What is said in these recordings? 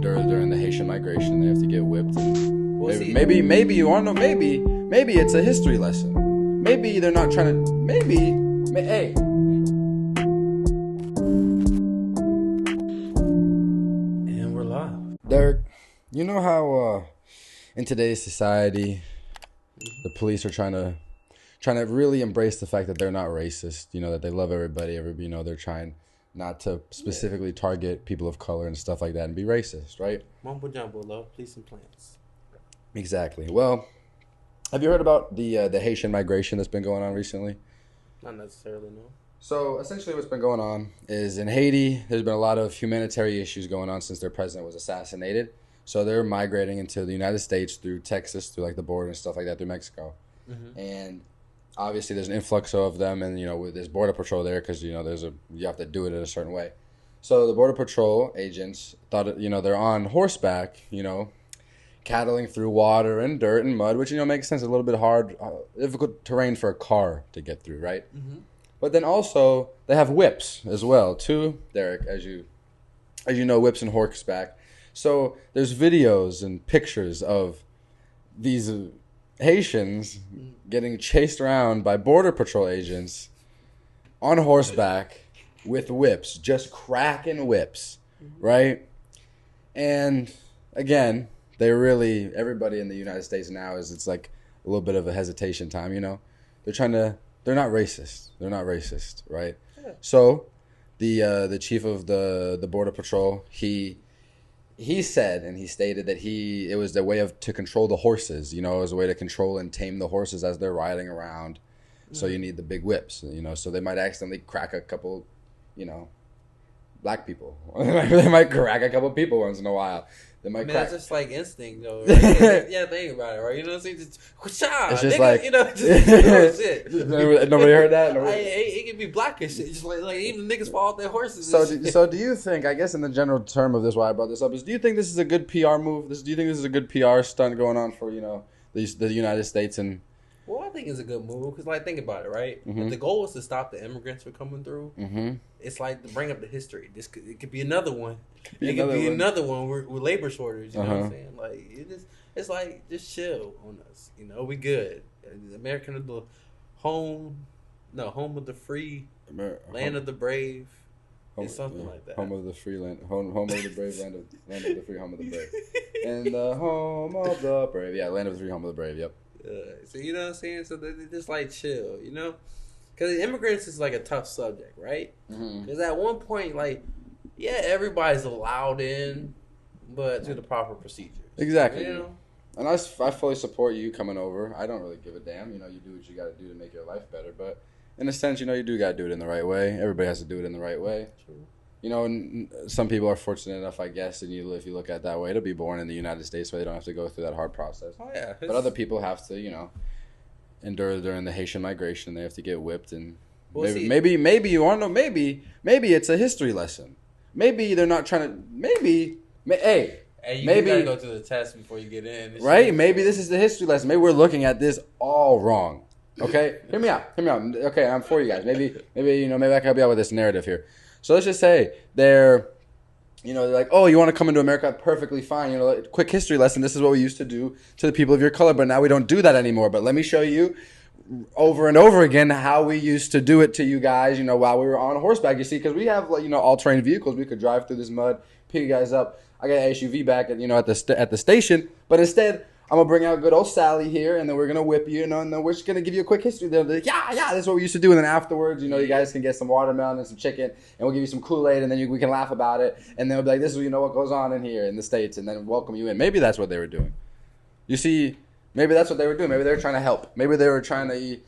endure during the Haitian migration. They have to get whipped. Maybe you want to know. Maybe it's a history lesson. Maybe they're not trying to. Hey. And we're live. Derek, you know how in today's society, the police are trying to really embrace the fact that they're not racist. You know, that they love everybody. They're trying not to specifically target people of color and stuff like that and be racist, right? Mumbo jumbo, love, police and plants. Exactly. Well, have you heard about the Haitian migration that's been going on recently? Not necessarily, no. So essentially what's been going on is in Haiti, there's been a lot of humanitarian issues going on since their president was assassinated. So they're migrating into the United States through Texas, through like the border and stuff like that, through Mexico. Mm-hmm. And obviously there's an influx of them, and with this border patrol there, because you have to do it in a certain way. So the border patrol agents thought they're on horseback, cattling through water and dirt and mud, which makes sense. A little bit hard, difficult terrain for a car to get through, right? Mm-hmm. But then also they have whips as well too, Derek, as you know, whips and horseback. So there's videos and pictures of these Haitians getting chased around by border patrol agents on horseback with whips, just cracking whips, right? And again, everybody in the United States now it's like a little bit of a hesitation time, they're not racist. They're not racist, right? Yeah. So the chief of the border patrol, he said, and he stated that it was a way to control the horses, it was a way to control and tame the horses as they're riding around. So you need the big whips, so they might accidentally crack a couple, black people. They might crack a couple people once in a while. They might that's just like instinct, though. Right? Yeah, think about it, right? You know what I'm saying? It's just like, shit. Nobody heard that? It can be black and shit. Just like even niggas fall off their horses. So do you think, I guess in the general term of this, why I brought this up, is do you think this is a good PR move? Do you think this is a good PR stunt going on for, the United States? And well, I think it's a good move because, think about it, right? Mm-hmm. If the goal is to stop the immigrants from coming through, mm-hmm. It's like to bring up the history. It could be another one. It could be another one with labor shortage. You know what I'm saying? Like it's like just chill on us. We good. American of the home of the free, land of the brave. It's something like that. Home of the free land, home of the brave, land of the free, home of the brave, and the home of the brave. Yeah, land of the free, home of the brave. Yep. So you know what I'm saying? So they just chill, because immigrants is like a tough subject, right? Because at one point, everybody's allowed in, but to the proper procedures. Exactly. And I fully support you coming over. I don't really give a damn. You do what you got to do to make your life better, but in a sense, you do got to do it in the right way. Everybody has to do it in the right way. True. And some people are fortunate enough, I guess, and if you look at it that way, to be born in the United States where they don't have to go through that hard process. Oh, yeah. But other people have to, endure during the Haitian migration. They have to get whipped, and maybe you want to know, maybe it's a history lesson. Maybe they're not trying to, Hey, you gotta go through the test before you get in. Right? Maybe this is the history lesson. Maybe we're looking at this all wrong. Okay? Hear me out. Okay, I'm for you guys. Maybe I can help you out with this narrative here. So let's just say they're like, oh, you want to come into America? Perfectly fine. Quick history lesson. This is what we used to do to the people of your color, but now we don't do that anymore. But let me show you over and over again how we used to do it to you guys, while we were on horseback. You see, because we have, all-terrain vehicles. We could drive through this mud, pick you guys up. I got an SUV back at the station, but instead, I'm going to bring out good old Sally here, and then we're going to whip you, and then we're just going to give you a quick history. They're like, yeah, this is what we used to do. And then afterwards, you guys can get some watermelon and some chicken, and we'll give you some Kool-Aid, and then we can laugh about it. And then we'll be like, this is what goes on in here in the States, and then welcome you in. Maybe that's what they were doing. You see, maybe that's what they were doing. Maybe they were trying to help. Maybe they were trying to,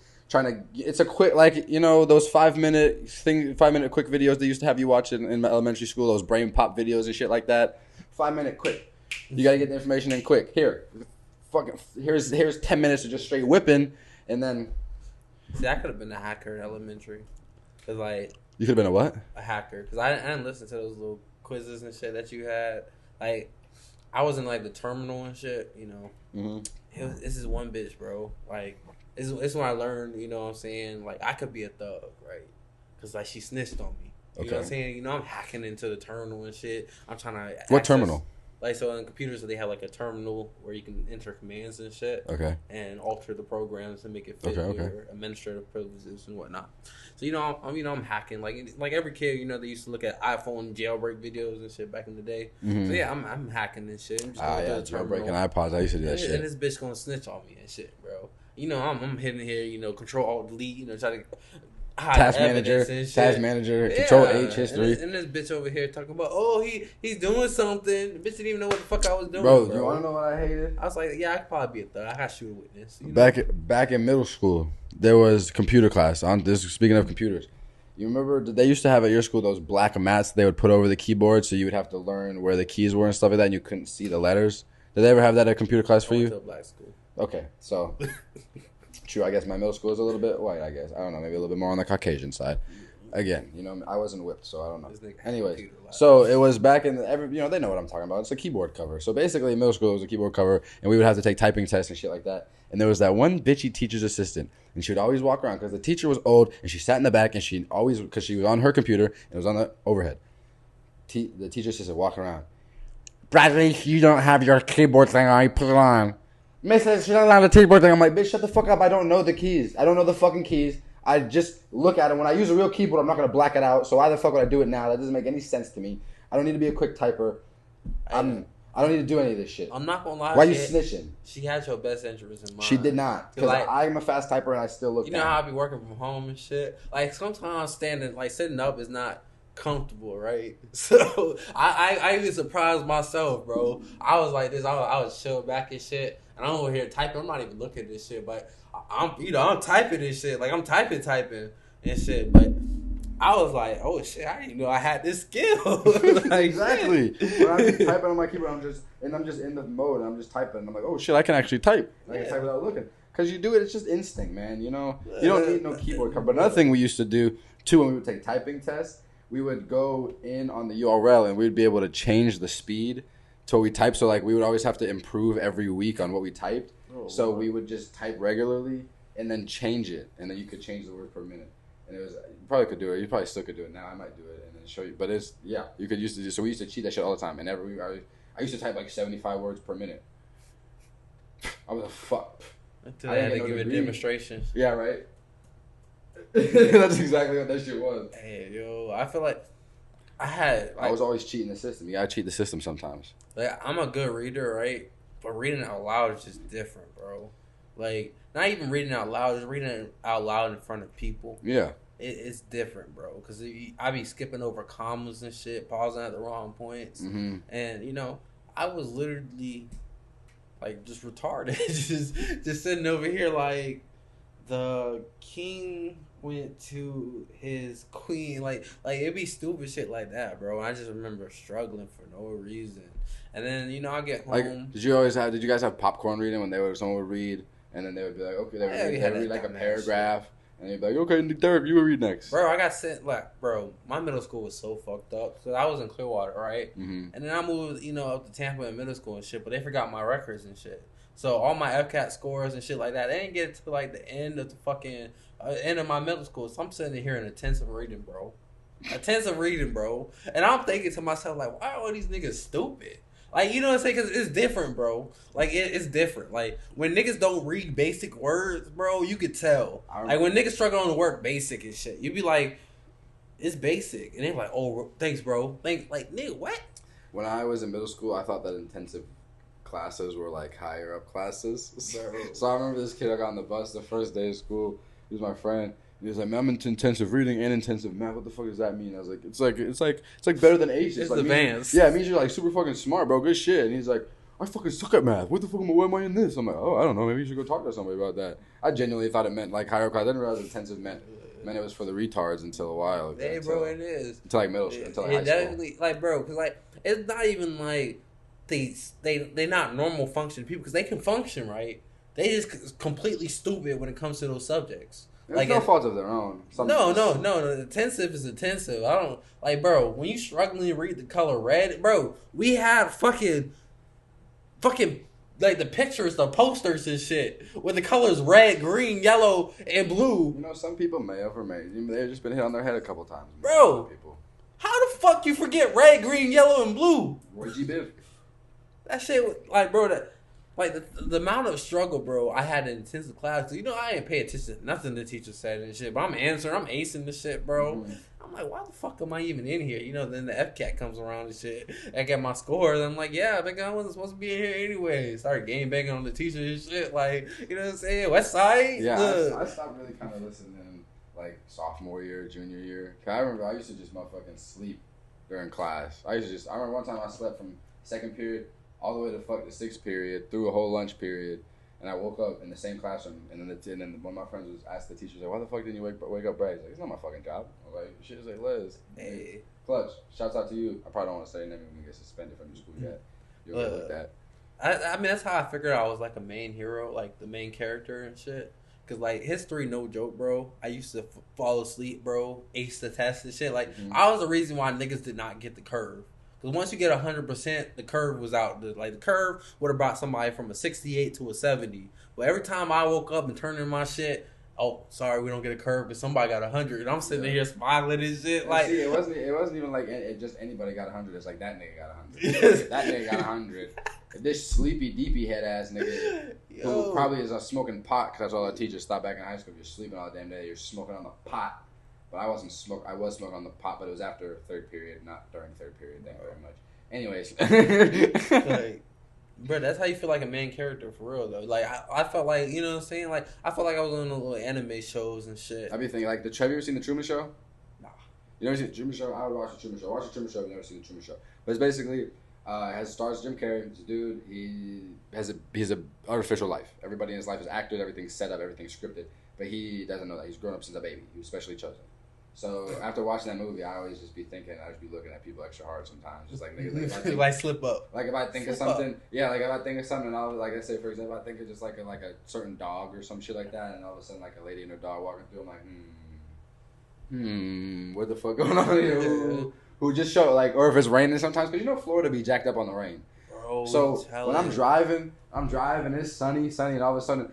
it's a quick, those 5-minute quick videos they used to have you watch in elementary school, those brain pop videos and shit like that. 5-minute quick. You got to get the information in quick. Here's 10 minutes of just straight whipping, and then. See, I could have been a hacker in elementary, cause you could have been a what? A hacker, cause I didn't listen to those little quizzes and shit that you had. I was in the terminal and shit. Mm-hmm. This is one bitch, bro. It's when I learned. You know what I'm saying? I could be a thug, right? Cause she snitched on me. You know what I'm saying? I'm hacking into the terminal and shit. I'm trying to. What terminal? Like, so in computers, they have like a terminal where you can enter commands and shit. Okay. And alter the programs to make it fit your administrative privileges and whatnot. So I'm hacking like every kid. They used to look at iPhone jailbreak videos and shit back in the day. Mm-hmm. So yeah, I'm hacking this shit. I'm just jailbreaking iPods. I used to do that shit. And this bitch gonna snitch on me and shit, bro. I'm hitting here. Control Alt Delete. Try to. Task manager, Control H history. And this bitch over here talking about, he's doing something. The bitch didn't even know what the fuck I was doing. Bro, you want to know what I hated? I was like, yeah, I could probably be a thug. I got to shoot a witness. Back in middle school, there was computer class. Speaking of computers, you remember they used to have at your school those black mats they would put over the keyboard, so you would have to learn where the keys were and stuff like that, and you couldn't see the letters. Did they ever have that at computer class for you? I went to a black school. Okay, so. True, I guess my middle school is a little bit white, I guess. I don't know, maybe a little bit more on the Caucasian side. Again, I wasn't whipped, so I don't know. Anyways, so it was back in they know what I'm talking about. It's a keyboard cover. So basically, in middle school, it was a keyboard cover, and we would have to take typing tests and shit like that. And there was that one bitchy teacher's assistant, and she would always walk around because the teacher was old, and she sat in the back, and she always, because she was on her computer, and it was on the overhead. The teacher's assistant walking around. Bradley, you don't have your keyboard thing on. You put it on. Miss says she doesn't have a keyboard thing. I'm like, bitch, shut the fuck up. I don't know the keys. I don't know the fucking keys. I just look at it. When I use a real keyboard, I'm not going to black it out. So why the fuck would I do it now? That doesn't make any sense to me. I don't need to be a quick typer. I don't need to do any of this shit. I'm not going to lie. Why are you snitching? She had your best interest in mind. She did not. Because I'm a fast typer and I still look down. How I be working from home and shit? Like, sometimes sitting up is not comfortable, right? So I even surprised myself, bro. I was like this. I was chill back and shit. And I'm over here typing. I'm not even looking at this shit, but I'm typing this shit. Like, I'm typing and shit. But I was like, oh shit, I didn't know I had this skill. Like, exactly. When I'm typing on my keyboard, I'm just in the mode. And I'm just typing. I'm like, oh shit, I can actually type. I can type without looking. Because you do it, it's just instinct, man. You don't need no keyboard cover. But another thing we used to do too, when we would take typing tests, we would go in on the URL and we'd be able to change the speed to what we type. So like we would always have to improve every week on what we typed. So we would just type regularly and then change it, and then you could change the word per minute. And it was, you probably could do it. You probably still could do it now. I might do it and then show you. But you could use to do. So we used to cheat that shit all the time. And I used to type like 75 words per minute. I was a fuck. Until I had to give a demonstration. Yeah, right. That's exactly what that shit was. Hey, yo, I feel like I was always cheating the system. You gotta cheat the system sometimes. Like, I'm a good reader, right? But reading out loud is just different, bro. Like, not even reading out loud, just reading it out loud in front of people. Yeah. It's different, bro. Because I be skipping over commas and shit, pausing at the wrong points. Mm-hmm. And, I was literally, like, just retarded. just sitting over here, like, the king went to his queen. Like it'd be stupid shit like that, bro. I just remember struggling for no reason. And then, I get home. Like, did you guys have popcorn reading when someone would read, and then they would be like, okay, they would read like a paragraph, and they'd be like, okay, Derek, you would read next. Bro, I got sent, my middle school was so fucked up, because I was in Clearwater, right? Mm-hmm. And then I moved, up to Tampa in middle school and shit, but they forgot my records and shit. So all my FCAT scores and shit like that, they didn't get to like the end of the fucking end of my middle school. So I'm sitting here in intensive reading, bro. And I'm thinking to myself, like, why are all these niggas stupid? Like, you know what I'm saying? Because it's different, bro. Like, it's different. Like, when niggas don't read basic words, bro, you could tell. Like, when niggas struggle on the word basic and shit, you be like, it's basic. And they're like, oh, thanks, bro. Thanks. Like, nigga, what? When I was in middle school, I thought that intensive classes were like higher up classes. So I remember this kid I got on the bus the first day of school. He was my friend. He was like, man, I'm into intensive reading and intensive math. What the fuck does that mean? I was like, it's like better than A's. It's like, advanced. Yeah, it means you're like super fucking smart, bro. Good shit. And he's like, I fucking suck at math. What the fuck why am I in this? I'm like, oh, I don't know. Maybe you should go talk to somebody about that. I genuinely thought it meant like higher class. I didn't realize intensive meant it was for the retards until a while ago. Hey, bro, it is. Until like middle school. Until like high definitely, school. Like, bro, because like it's not even like they not normal function people because they can function, right? They just completely stupid when it comes to those subjects. There's like no fault of their own. No. Intensive is intensive. I don't like, bro. When you struggling to read the color red, bro, we have fucking like the pictures, the posters and shit with the colors red, green, yellow, and blue. Some people may have or may they've just been hit on their head a couple times. Bro, how the fuck you forget red, green, yellow, and blue? Roy G. Biv. That shit was, like, bro, the amount of struggle, bro, I had in intensive class. You know, I ain't pay attention to nothing the teacher said and shit, but I'm answering, I'm acing the shit, bro. Mm-hmm. I'm like, why the fuck am I even in here? You know, then the FCAT comes around and shit. I get my scores. I'm like, yeah, I think I wasn't supposed to be in here anyway. Started game banging on the teacher and shit. Like, you know what I'm saying? West Side. Yeah, I stopped really kind of listening like sophomore year, junior year. Cause I remember I used to just motherfucking sleep during class. I remember one time I slept from second period all the way to the sixth period through a whole lunch period, and I woke up in the same classroom, and then one of my friends was asked the teacher, like, why the fuck didn't you wake up bright? He's like, it's not my fucking job. I'm like, shit is like, Liz. Hey. Clutch, shouts out to you. I probably don't want to say your name when we get suspended from your school yet. You'll get with that. I mean, that's how I figured I was like a main hero, like the main character and shit. Cause like history, no joke, bro. I used to fall asleep, bro. Ace the test and shit. Like I was the reason why niggas did not get the curve. Cause once you get 100%, the curve was out. The curve would have brought somebody from a 68 to a 70. But every time I woke up and turned in my shit, oh, sorry, we don't get a curve, but somebody got 100. And I'm sitting here smiling and shit. And like, see, it wasn't even like just anybody got 100. It's like that nigga got 100. That nigga got 100. This sleepy, deepy head ass nigga who probably is smoking pot because that's all our teachers thought back in high school. You're sleeping all the damn day. You're smoking on the pot. But I was smoking on the pot, but it was after third period, not during third period. Thank you very much. Anyways. Like, bro, that's how you feel like a main character for real, though. Like, I felt like, you know what I'm saying? Like, I felt like I was on the little anime shows and shit. I be thinking, like, have you ever seen The Truman Show? Nah. You never seen The Truman Show? I would watch The Truman Show. Watch The Truman Show if you've never seen The Truman Show. But it's basically, has stars Jim Carrey. This dude, he's a artificial life. Everybody in his life is actors. Everything's set up. Everything's scripted. But he doesn't know that. He's grown up since a baby. He was specially chosen. So after watching that movie, I always just be thinking, I just be looking at people extra hard sometimes. Just like niggas, like slip up. Like if I think of something, like if I think of something, I'll like I say for example, I think of just like a certain dog or some shit like that, and all of a sudden like a lady and her dog walking through, I'm like, what the fuck going on here? Who just show like, or if it's raining sometimes, because you know Florida be jacked up on the rain. Bro, so when I'm driving, it's sunny, and all of a sudden,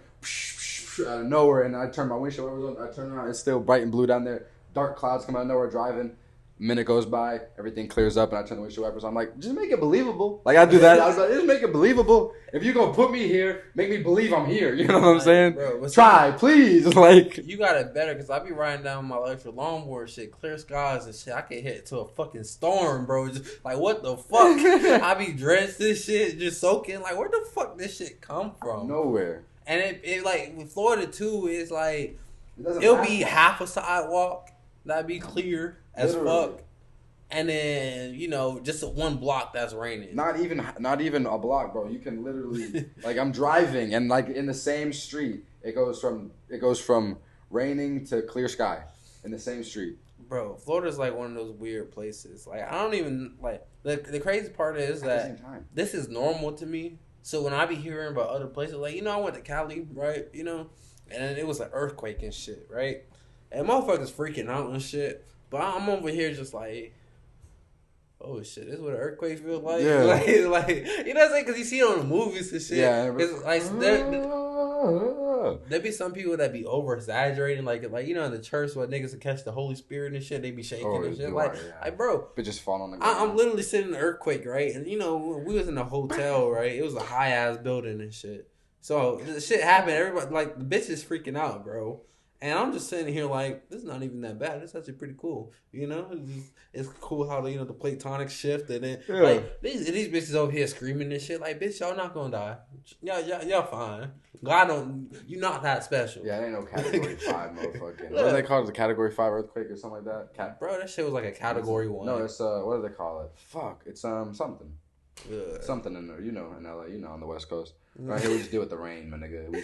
out of nowhere, and I turn my windshield, I turn around, it's still bright and blue down there. Dark clouds come out of nowhere driving. Minute goes by, everything clears up, and I turn the windshield wipers on. I'm like, just make it believable. Like, I do that. I was like, just make it believable. If you're going to put me here, make me believe I'm here. You know what I'm saying? Bro, try, please. Like, you got it better, because I be riding down my electric lawnmower shit, clear skies and shit. I can hit to a fucking storm, bro. Just like, what the fuck? I be drenched this shit, just soaking. Like, where the fuck this shit come from? Nowhere. And it like, with Florida, too, it's like, it'll be half a sidewalk. That'd be clear as fuck. And then, you know, just one block that's raining. Not even a block, bro. You can literally like I'm driving and like in the same street, it goes from raining to clear sky in the same street. Bro, Florida's like one of those weird places. Like I don't even like the crazy part is that this is normal to me. So when I be hearing about other places, like, you know, I went to Cali, right? You know, and it was an earthquake and shit, right? And motherfuckers freaking out and shit. But I'm over here just like, oh shit, this is what an earthquake feels like? Yeah. like, you know what I'm saying? Because you see it on the movies and shit. Yeah. It's like, there be some people that be over exaggerating, like you know in the church where niggas will catch the Holy Spirit and shit, they be shaking and shit. Like bro, but just fall on the ground. I'm literally sitting in an earthquake, right? And you know we was in a hotel, right? It was a high ass building and shit. So the shit happened. Everybody like the bitch is freaking out, bro. And I'm just sitting here like, this is not even that bad. It's actually pretty cool. You know? It's cool how, the platonic shift. And then, like, these bitches over here screaming and shit. Like, bitch, y'all not gonna die. Y'all fine. You're not that special. Yeah, it ain't no Category 5 motherfucking. What do they call it? The Category 5 earthquake or something like that? Bro, that shit was like a Category 1. No, it's, what do they call it? Fuck. It's, something. Something in there. You know, in LA, on the West Coast. Right here, we just deal with the rain, my nigga.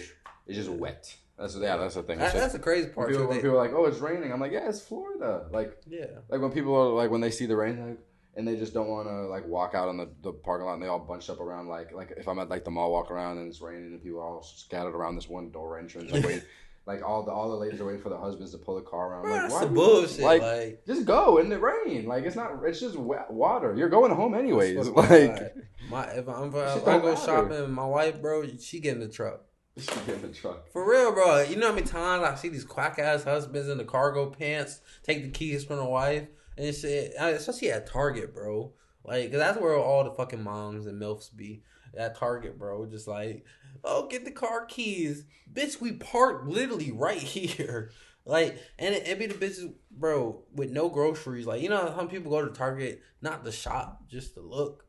It's just wet. That's the thing. That's the crazy part. When people are like, oh, it's raining. I'm like, yeah, it's Florida. Like, yeah. Like when people are like, when they see the rain, like, and they just don't want to like walk out on the parking lot, and they all bunched up around like if I'm at like the mall, walk around and it's raining, and people are all scattered around this one door entrance, like waiting. Like all the ladies are waiting for the husbands to pull the car around. Bro, like, that's some bullshit. Like, just go in the rain. Like it's just wet water. You're going home anyways. Like, if I go shopping, my wife, bro, she get in the truck. She get in the truck. For real, bro. You know how many times I see these quack ass husbands in the cargo pants take the keys from the wife and shit. Especially at Target, bro. Like, cause that's where all the fucking moms and milfs be at Target, bro. Just like, oh, get the car keys, bitch. We parked literally right here. Like, and it be the bitches, bro, with no groceries. Like, you know how people go to Target not to shop, just to look.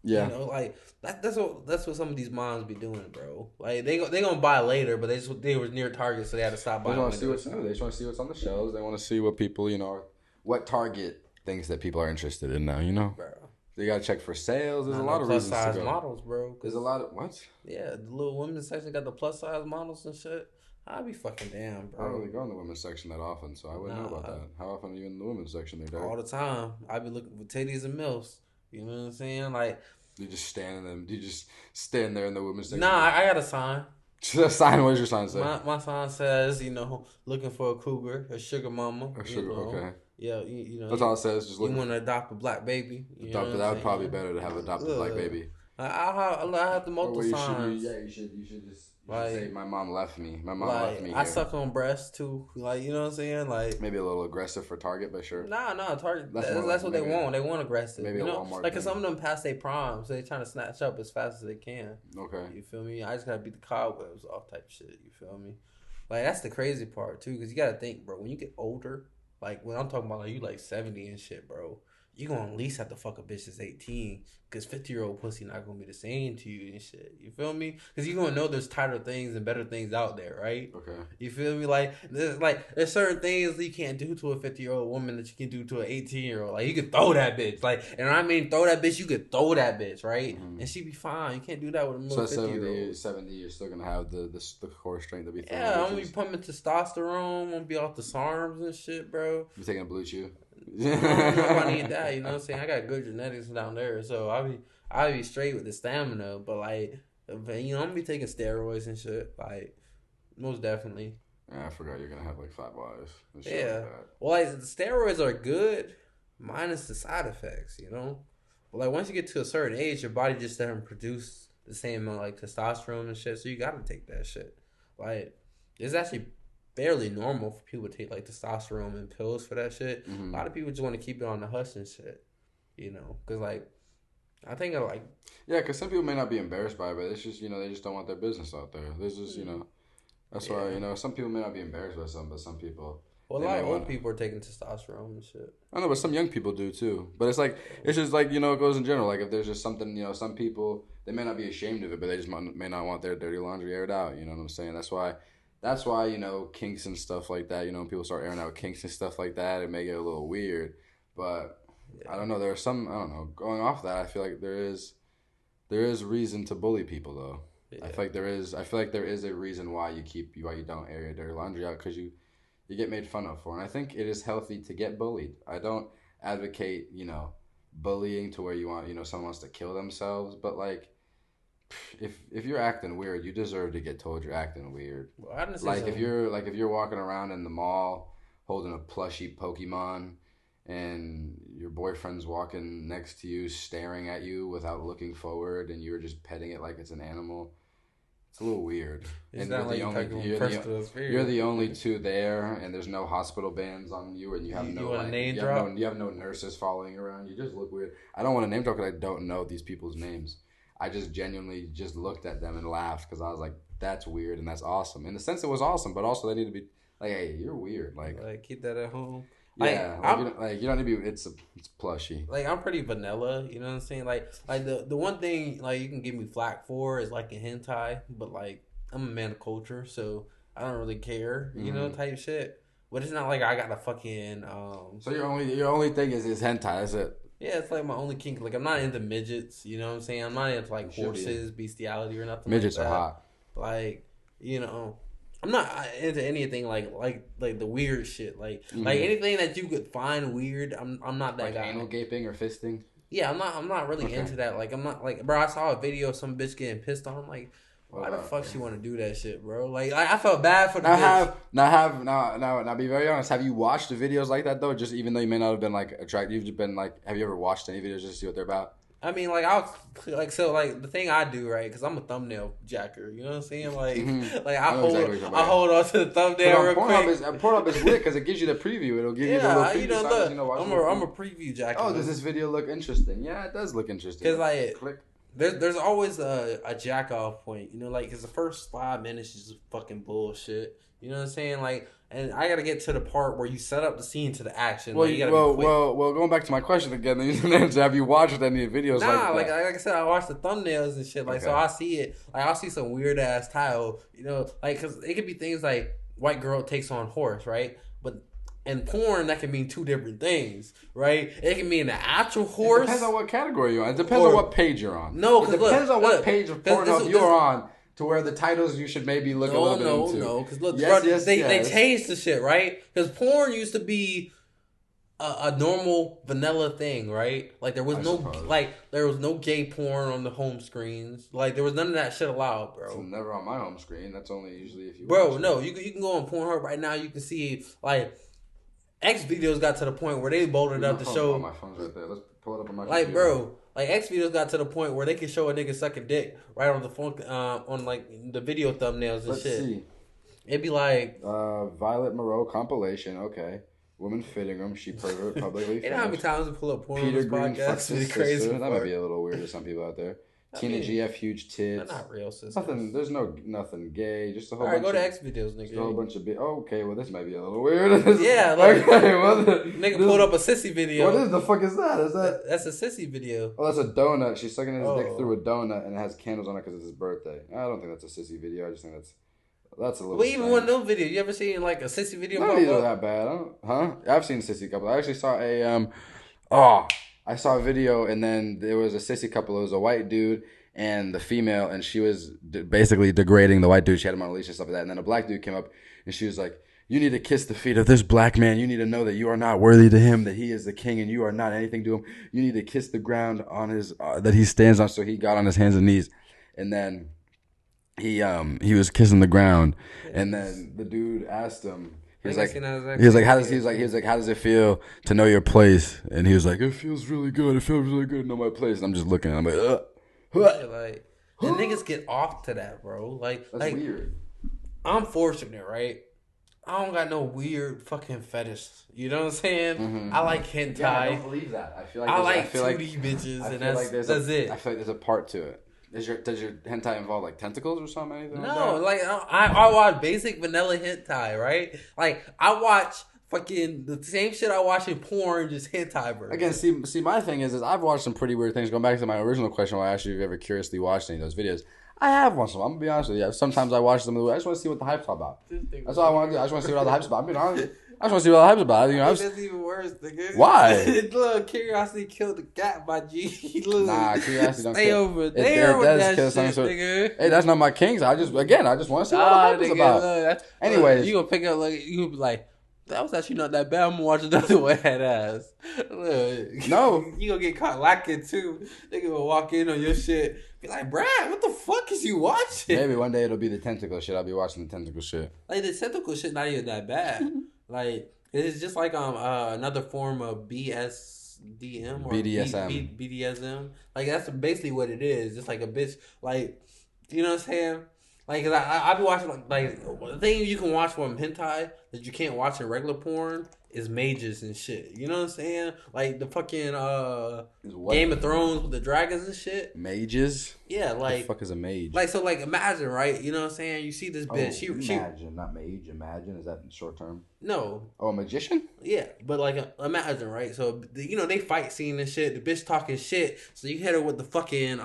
Yeah. You know, like that's what some of these moms be doing, bro. Like they gonna buy later, but they were near Target, so they had to stop They buying. want to see what's new. They just want to see what's on the shelves. They want to see what people, what Target thinks that people are interested in now. Bro. They gotta check for sales. There's a lot of reasons plus size to go. models, bro. There's a lot of what? Yeah, the little women's section got the plus size models and shit. I'd be fucking damn, bro. I don't really go in the women's section that often, so I wouldn't know about that. How often are you in the women's section there, Derek? All the time. I be looking for titties and milfs. You know what I'm saying? Like, you just stand in them. You just stand there in the women's section. Nah, I got a sign. Sign? What does your sign say? My sign says, looking for a cougar, a sugar mama. A sugar, okay. Yeah, that's all it says. Just you want to adopt a black baby. That would probably be better to have adopted a black baby. I have the multiple signs. You should just say my mom left me. My mom left me. I suck on breasts too. Like, you know what I'm saying? Like, maybe a little aggressive for Target, but sure. Nah, Target. That's what they want. They want aggressive. Maybe a Walmart. Like, cause some of them past their prime, so they trying to snatch up as fast as they can. Okay. You feel me? I just gotta beat the cobwebs off type shit. You feel me? Like, that's the crazy part too, cause you gotta think, bro. When you get older, like when I'm talking about like you like 70 and shit, bro. You gonna at least have to fuck a bitch that's 18, cause 50-year-old pussy not gonna be the same to you and shit. You feel me? Cause you gonna know there's tighter things and better things out there, right? Okay. You feel me? Like there's certain things that you can't do to a 50-year-old woman that you can do to an 18-year-old. Like, you could throw that bitch, like, and when I mean throw that bitch, you could throw that bitch, right? Mm-hmm. And she be fine. You can't do that with a middle 50-year-old. 70, you're still gonna have the core strength to be. Yeah, I'm gonna be pumping testosterone. I'm gonna be off the SARMs and shit, bro. You taking a blue chew? I don't know if I need that, you know what I'm saying? I got good genetics down there, so I'll be straight with the stamina, but like, I'm gonna be taking steroids and shit, like, most definitely. Yeah, I forgot you're gonna have like 5 wives. Yeah. Like, well, like, the steroids are good, minus the side effects, But like, once you get to a certain age, your body just doesn't produce the same amount like testosterone and shit, so you gotta take that shit. Like, it's actually fairly normal for people to take like testosterone and pills for that shit. Mm-hmm. A lot of people just want to keep it on the hush and shit, because like, I think because some people may not be embarrassed by it, but it's just they just don't want their business out there. There's just that's why some people may not be embarrassed by something, but some people. Well, a lot of old people are taking testosterone and shit. I know, but some young people do too. But it's just like it goes in general. Like, if there's just something, some people, they may not be ashamed of it, but they just may not want their dirty laundry aired out. You know what I'm saying? That's why, kinks and stuff like that, when people start airing out kinks and stuff like that, it may get a little weird. But I don't know. There are some, I don't know. Going off that, I feel like there is reason to bully people though. Yeah. I feel like there is a reason why you don't air your dirty laundry out, because you get made fun of for. And I think it is healthy to get bullied. I don't advocate, bullying to where you want, someone wants to kill themselves. But like, if you're acting weird, you deserve to get told you're acting weird. Well, if you're walking around in the mall holding a plushie Pokemon and your boyfriend's walking next to you staring at you without looking forward, and you're just petting it like it's an animal, it's a little weird. It's and not like you're the only two there, and there's no hospital bands on you, and you have you have no nurses following you around. You just look weird. I don't want to name drop because I don't know these people's names. I just genuinely just looked at them and laughed because I was like, that's weird and that's awesome. In the sense, it was awesome, but also they need to be like, hey, you're weird. Like keep that at home. Yeah, you don't need to be. It's plushy. Like, I'm pretty vanilla, you know what I'm saying? Like the one thing like you can give me flack for is like a hentai, but like, I'm a man of culture, so I don't really care, type shit. But it's not like I got a fucking. So your only thing is hentai. That's it. Yeah, it's like my only kink. Like, I'm not into midgets, you know what I'm saying? I'm not into like horses, bestiality, or nothing. Midgets like that. Are hot. Like, I'm not into anything like the weird shit. Like anything that you could find weird, I'm not that guy. Anal gaping or fisting? Yeah, I'm not really into that. Like, I'm not like, bro, I saw a video of some bitch getting pissed on. I'm like, why the fuck she want to do that shit, bro? Like, I felt bad for the bitch. Now be very honest. Have you watched the videos like that though? Just even though you may not have been like attracted, you've just been like, have you ever watched any videos just to see what they're about? I mean, like I'll like so like the thing I do right because I'm a thumbnail jacker. You know what I'm saying? Like like I hold on to the thumbnail real quick. Pornhub is weird because it gives you the preview. It'll give you the little preview. You know, look, I'm a preview jacker. Oh, does this video look interesting? Yeah, it does look interesting. Because like there's always a jack off point. You know, like because the first 5 minutes is just fucking bullshit. You know what I'm saying? Like. And I gotta get to the part where you set up the scene to the action. Well, like, you well. Going back to my question again, have you watched any videos? Nah, like I said, I watch the thumbnails and shit. Like, okay. So I see it. Like, I'll see some weird ass title. You know, like because it could be things like white girl takes on horse, right? But in porn, that can mean 2 different things, right? It can mean the actual horse. It depends on what category you're on. It depends on what page you're on. No, it depends on what page of Pornhub you're on. To where the titles you should maybe look a little bit into. No, because look, they changed the shit, right? Because porn used to be a normal vanilla thing, right? Like there was no gay porn on the home screens. Like there was none of that shit allowed, bro. It's never on my home screen. That's only usually if you. Bro, no, you can go on Pornhub right now. You can see like X videos got to the point where they bolted up to show. My phone's right there. Let's pull it up on my. Like, computer. Bro. Like X videos got to the point where they can show a nigga sucking dick right on the phone, on like the video thumbnails and Let's shit. See. It'd be like Violet Moreau compilation. Okay, woman fitting room. She pervert publicly. You know how many times we pull up porn Peter on this Green podcast? It's crazy. That might be a little weird to some people out there. Tina GF, huge tits. They're not real sisters. Nothing. There's nothing gay. Just a whole. All right, bunch go to of, X videos, nigga. Just a whole bunch of. Okay, well this might be a little weird. Yeah, like, okay. Well, nigga pulled up a sissy video. What the fuck is that? Is that? That's a sissy video. Oh, that's a donut. She's sucking his dick through a donut and it has candles on it because it's his birthday. I don't think that's a sissy video. I just think that's a little. Well, even one of those videos. You ever seen like a sissy video? None of these are that bad. I've seen a sissy couple. I actually saw I saw a video and then there was a sissy couple. It was a white dude and the female, and she was basically degrading the white dude. She had him on a leash and stuff like that. And then a black dude came up and she was like, "You need to kiss the feet of this black man. You need to know that you are not worthy to him, that he is the king and you are not anything to him. You need to kiss the ground on his that he stands on." So he got on his hands and knees, and then he was kissing the ground, and then the dude asked him. He was like, how does it feel to know your place? And he was like, "It feels really good. It feels really good to know my place." And I'm just looking. And I'm like, ugh. Like, and niggas get off to that, bro. Like, that's weird. I'm fortunate, right? I don't got no weird fucking fetish. You know what I'm saying? Mm-hmm. I like hentai. Yeah, I don't believe that. I feel like I like 2D bitches, and that's it. I feel like there's a part to it. Does your hentai involve like tentacles or something? Anything no, like I watch basic vanilla hentai, right? Like I watch fucking the same shit I watch in porn, just hentai version. Again, see, my thing is I've watched some pretty weird things. Going back to my original question, where I asked you if you ever curiously watched any of those videos. I have watched them. I'm gonna be honest with you. Sometimes I watch them. I just want to see what the hype's all about. That's all I want to do. I just want to see what all the hype's about. I'm being honest. I just want to see what all the hype's about. You know, that's even worse, nigga. Why? Look, curiosity killed the cat, my G. Look, nah, curiosity don't stay kill. over there with that shit, nigga. Hey, that's not my kings. I just want to see what all the hype is about. Look, anyways, you gonna pick up like you be like, that was actually not that bad. I'm gonna watch another one that ass. Look, no, you gonna get caught lacking too. They gonna walk in on your shit. Be like, Brad, what the fuck is you watching? Maybe one day it'll be the tentacle shit. I'll be watching the tentacle shit. Like the tentacle shit, not even that bad. Like it's just like another form of BSDM or BDSM. Like that's basically what it is. Just like a bitch. Like you know what I'm saying? Like I be watching like the thing you can watch from hentai that you can't watch in regular porn is mages and shit. You know what I'm saying? Like the fucking Game of Thrones with the dragons and shit. Mages? Yeah, like what the fuck is a mage? Like so, like imagine, right? You know what I'm saying? You see this bitch. Imagine, not mage. Imagine, is that short term? No. Oh, a magician? Yeah, but like imagine, right? So they fight scene and shit. The bitch talking shit. So you hit her with the fucking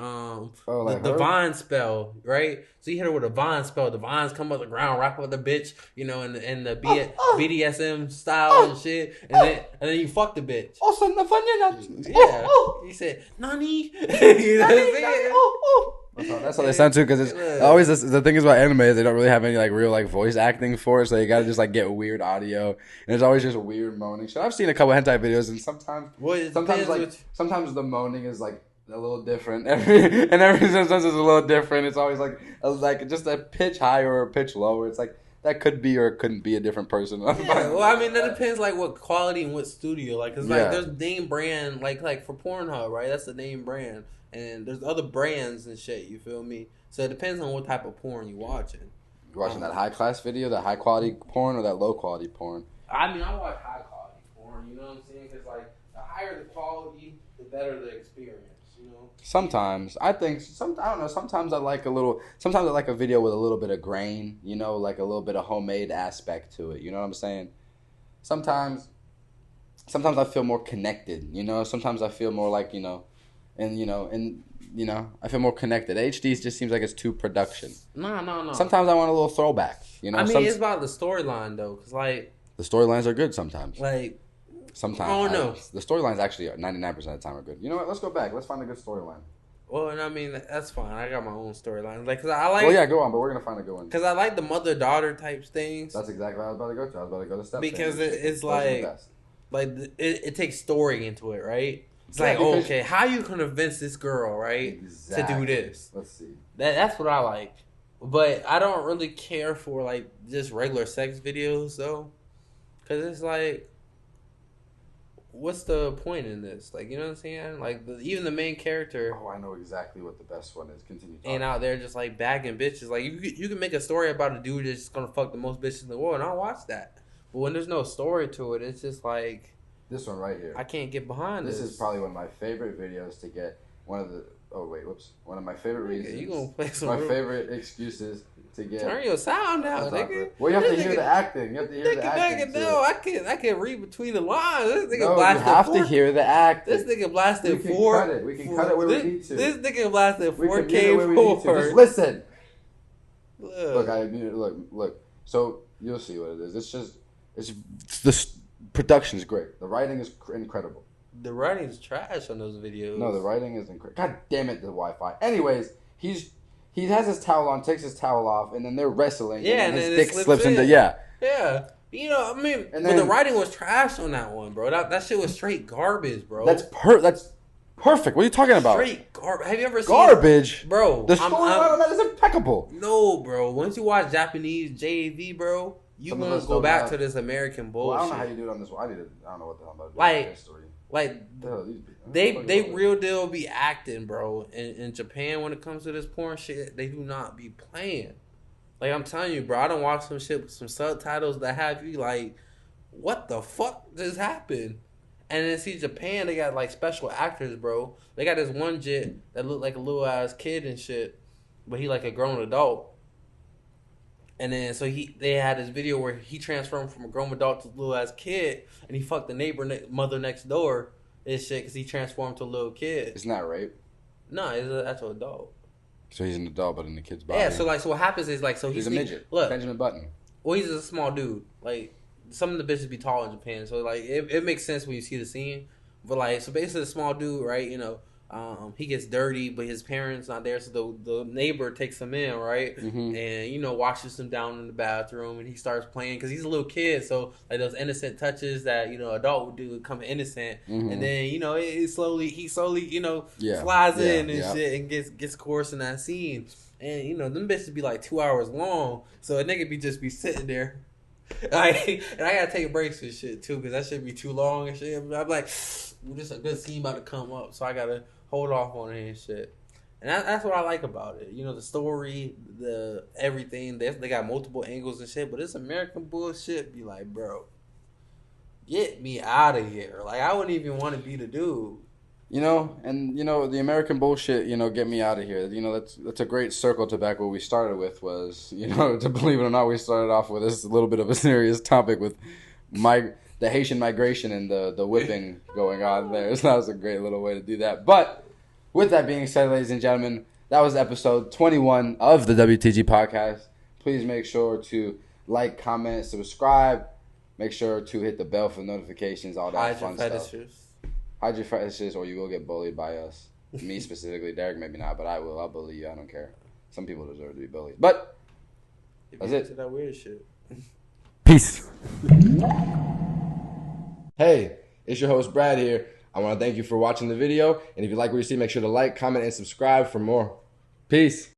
like the vine spell, right? So you hit her with a vine spell. The vines come up the ground, wrap up the bitch, you know, in the BDSM style and shit, and then you fuck the bitch. Yeah. He said, "Nani." You know what I'm saying? That's how they sound too, because it's always the thing is about anime is they don't really have any like real like voice acting for it, so you gotta just like get weird audio, and there's always just weird moaning. So I've seen a couple hentai videos, and sometimes the moaning is like a little different. Every sometimes it's a little different. It's always like just a pitch higher or a pitch lower. It's like that could be or couldn't be a different person. Yeah, well, I mean, that depends, like, what quality and what studio. Like, cause, like, there's name brand, like for Pornhub, right? That's the name brand. And there's other brands and shit, you feel me? So it depends on what type of porn you're watching. You watching that high-class video, that high-quality porn, or that low-quality porn? I mean, I watch high-quality porn, you know what I'm saying? Because, like, the higher the quality, the better the experience. You know? Sometimes I think I don't know. Sometimes I like a video with a little bit of grain, you know, like a little bit of homemade aspect to it. You know what I'm saying? Sometimes I feel more connected. You know, sometimes I feel more like I feel more connected. HD just seems like it's too production. No. Sometimes I want a little throwback. You know, I mean, it's about the storyline though, because like the storylines are good sometimes. Like. Sometimes. I don't know. The storylines actually 99% of the time are good. You know what? Let's go back. Let's find a good storyline. Well, and I mean, that's fine. I got my own storyline. Like, cause I like. Well, yeah, go on, but we're going to find a good one. Because I like the mother-daughter type things. That's exactly what I was about to go to. I was about to go to steps. Because it's it takes story into it, right? It's like, okay, how you convince this girl, right, to do this? Let's see. That's what I like. But I don't really care for, like, just regular sex videos, though. Because it's like, what's the point in this? Like, you know what I'm saying? Like, even the main character. Oh, I know exactly what the best one is. Continue talking. Ain't out there just, like, bagging bitches. Like, you can make a story about a dude that's going to fuck the most bitches in the world, and I'll watch that. But when there's no story to it, it's just like... This one right here. I can't get behind this. This is probably one of my favorite videos to get one of the... Oh, wait, whoops. One of my favorite reasons. You gonna play some... My favorite excuses to get... Turn your sound down, nigga. Well, you have to hear the acting. You have to hear the acting, too. No, I can't read between the lines. This nigga no, blasted you have to hear the acting. This nigga blasted We can cut it where we need to. This nigga blasted 4K for. Just listen. Look. Look. So, you'll see what it is. The production's great. The writing is incredible. The writing's trash on those videos. No, the writing is incredible. God damn it, the Wi-Fi. Anyways, he has his towel on, takes his towel off, and then they're wrestling. Yeah, and his dick slips into Yeah. You know, I mean, but the writing was trash on that one, bro. That shit was straight garbage, bro. That's perfect. What are you talking about? Straight garbage. Have you ever seen garbage, bro? The storyline on that is impeccable. No, bro. Once you watch Japanese JAV, bro, you gonna go back to this American bullshit. Well, I don't know how you do it on this one. I don't know what the hell about like history. Like they real deal be acting, bro. In Japan, when it comes to this porn shit, they do not be playing. Like, I'm telling you, bro, I don't watch some shit with some subtitles that have you like, what the fuck just happened? And then see Japan, they got like special actors, bro. They got this one jit that looked like a little ass kid and shit, but he like a grown adult. And then so they had this video where he transformed from a grown adult to a little ass kid, and he fucked the mother next door and shit because he transformed to a little kid. Isn't that rape? No, he's an actual adult. So he's an adult, but in the kid's body. Yeah. So what happens is like he's a midget. Look, Benjamin Button. Well, he's a small dude. Like, some of the bitches be tall in Japan, so like it makes sense when you see the scene. But like, so basically, the small dude, right? You know. He gets dirty, but his parents not there, so the neighbor takes him in, right? Mm-hmm. And washes him down in the bathroom, and he starts playing because he's a little kid, so like those innocent touches that adult would do would come innocent, mm-hmm. And then he slowly flies in and shit and gets coerced in that scene, and them bitches be like 2 hours long, so a nigga just be sitting there. And I gotta take breaks and shit too, because that shit be too long and shit. I'm like, this a good scene about to come up, so I gotta hold off on it and shit. And that's what I like about it. The story, the everything. They got multiple angles and shit, but this American bullshit be like, bro, get me out of here. Like, I wouldn't even want to be the dude. The American bullshit, get me out of here. That's a great circle to back what we started with was, to believe it or not, we started off with this little bit of a serious topic with the Haitian migration and the whipping going on there. So that was a great little way to do that. But with that being said, ladies and gentlemen, that was episode 21 of the WTG podcast. Please make sure to like, comment, subscribe. Make sure to hit the bell for notifications, all that fun stuff. Hide your fetishes or you will get bullied by us. Me specifically. Derek maybe not, but I will. I'll bully you. I don't care. Some people deserve to be bullied. But that's it. That weird shit. Peace. Hey, it's your host Brad here. I want to thank you for watching the video. And if you like what you see, make sure to like, comment, and subscribe for more. Peace.